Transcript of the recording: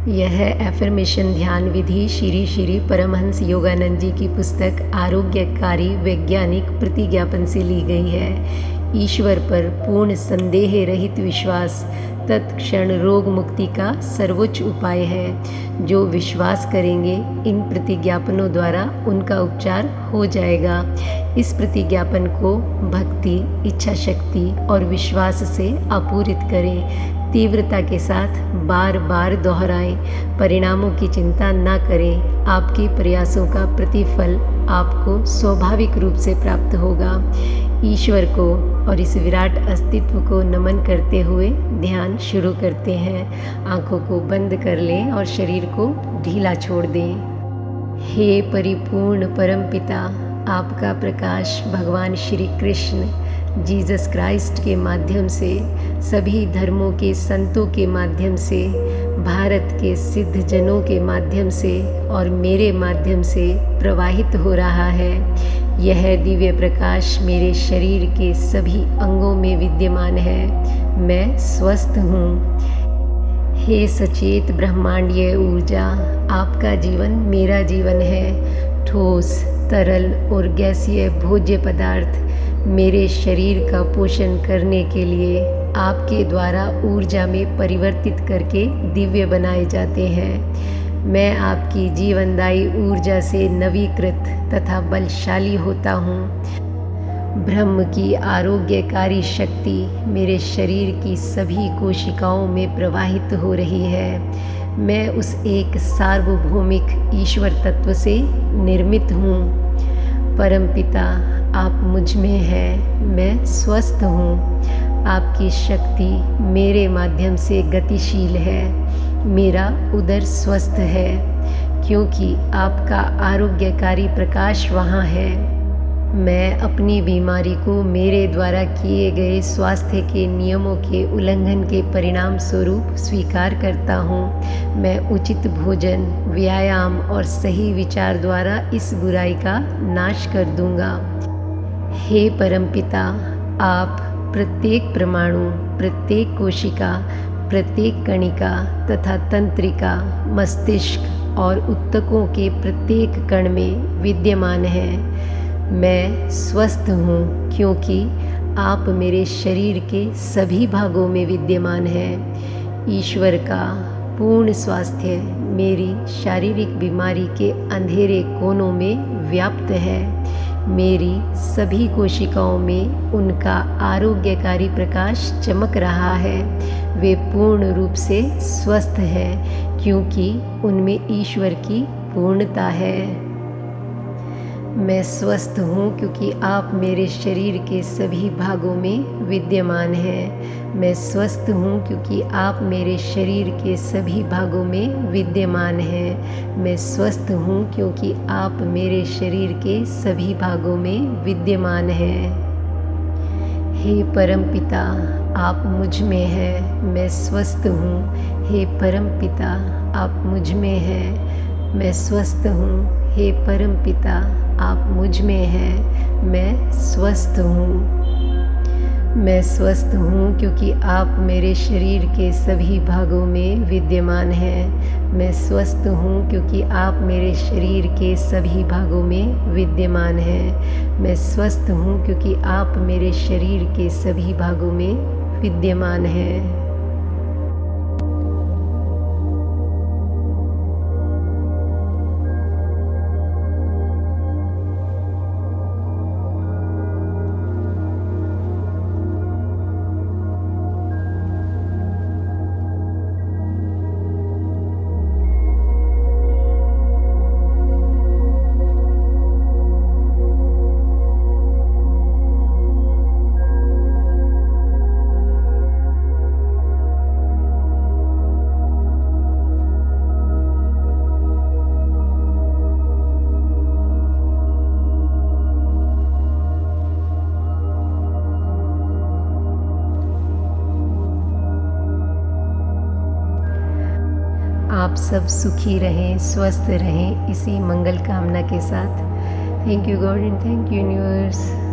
यह एफर्मेशन ध्यान विधि श्री श्री परमहंस योगानंद जी की पुस्तक आरोग्यकारी वैज्ञानिक प्रतिज्ञापन से ली गई है। ईश्वर पर पूर्ण संदेह रहित विश्वास तत्क्षण रोग मुक्ति का सर्वोच्च उपाय है। जो विश्वास करेंगे इन प्रतिज्ञापनों द्वारा उनका उपचार हो जाएगा। इस प्रतिज्ञापन को भक्ति, इच्छा शक्ति और विश्वास से आपूरित करें। तीव्रता के साथ बार बार दोहराएं। परिणामों की चिंता न करें। आपके प्रयासों का प्रतिफल आपको स्वाभाविक रूप से प्राप्त होगा। ईश्वर को और इस विराट अस्तित्व को नमन करते हुए ध्यान शुरू करते हैं। आंखों को बंद कर लें और शरीर को ढीला छोड़ दें। हे परिपूर्ण परमपिता, आपका प्रकाश भगवान श्री कृष्ण जीसस क्राइस्ट के माध्यम से, सभी धर्मों के संतों के माध्यम से, भारत के सिद्ध जनों के माध्यम से और मेरे माध्यम से प्रवाहित हो रहा है। यह दिव्य प्रकाश मेरे शरीर के सभी अंगों में विद्यमान है। मैं स्वस्थ हूँ। हे सचेत ब्रह्मांडीय ऊर्जा, आपका जीवन मेरा जीवन है। ठोस, तरल और गैसीय भोज्य पदार्थ मेरे शरीर का पोषण करने के लिए आपके द्वारा ऊर्जा में परिवर्तित करके दिव्य बनाए जाते हैं। मैं आपकी जीवनदायी ऊर्जा से नवीकृत तथा बलशाली होता हूँ। ब्रह्म की आरोग्यकारी शक्ति मेरे शरीर की सभी कोशिकाओं में प्रवाहित हो रही है। मैं उस एक सार्वभौमिक ईश्वर तत्व से निर्मित हूँ। परमपिता, आप मुझ में हैं। मैं स्वस्थ हूँ। आपकी शक्ति मेरे माध्यम से गतिशील है। मेरा उदर स्वस्थ है क्योंकि आपका आरोग्यकारी प्रकाश वहाँ है। मैं अपनी बीमारी को मेरे द्वारा किए गए स्वास्थ्य के नियमों के उल्लंघन के परिणाम स्वरूप स्वीकार करता हूँ। मैं उचित भोजन, व्यायाम और सही विचार द्वारा इस बुराई का नाश कर दूँगा। हे परमपिता, आप प्रत्येक परमाणु, प्रत्येक कोशिका, प्रत्येक कणिका तथा तंत्रिका, मस्तिष्क और ऊतकों के प्रत्येक कण में विद्यमान हैं। मैं स्वस्थ हूँ क्योंकि आप मेरे शरीर के सभी भागों में विद्यमान हैं। ईश्वर का पूर्ण स्वास्थ्य मेरी शारीरिक बीमारी के अंधेरे कोनों में व्याप्त है। मेरी सभी कोशिकाओं में उनका आरोग्यकारी प्रकाश चमक रहा है। वे पूर्ण रूप से स्वस्थ हैं क्योंकि उनमें ईश्वर की पूर्णता है। मैं स्वस्थ हूँ क्योंकि आप मेरे शरीर के सभी भागों में विद्यमान हैं। मैं स्वस्थ हूँ क्योंकि आप मेरे शरीर के सभी भागों में विद्यमान हैं। मैं स्वस्थ हूँ क्योंकि आप मेरे शरीर के सभी भागों में विद्यमान हैं। हे परमपिता, आप मुझ में हैं। मैं स्वस्थ हूँ। हे परमपिता, आप मुझ में हैं। मैं स्वस्थ हूँ। हे परमपिता, आप मुझ में हैं। मैं स्वस्थ हूँ। मैं स्वस्थ हूँ क्योंकि आप मेरे शरीर के सभी भागों में विद्यमान हैं। मैं स्वस्थ हूँ क्योंकि आप मेरे शरीर के सभी भागों में विद्यमान हैं। मैं स्वस्थ हूँ क्योंकि आप मेरे शरीर के सभी भागों में विद्यमान हैं। आप सब सुखी रहें, स्वस्थ रहें, इसी मंगल कामना के साथ। Thank you God and thank you universe.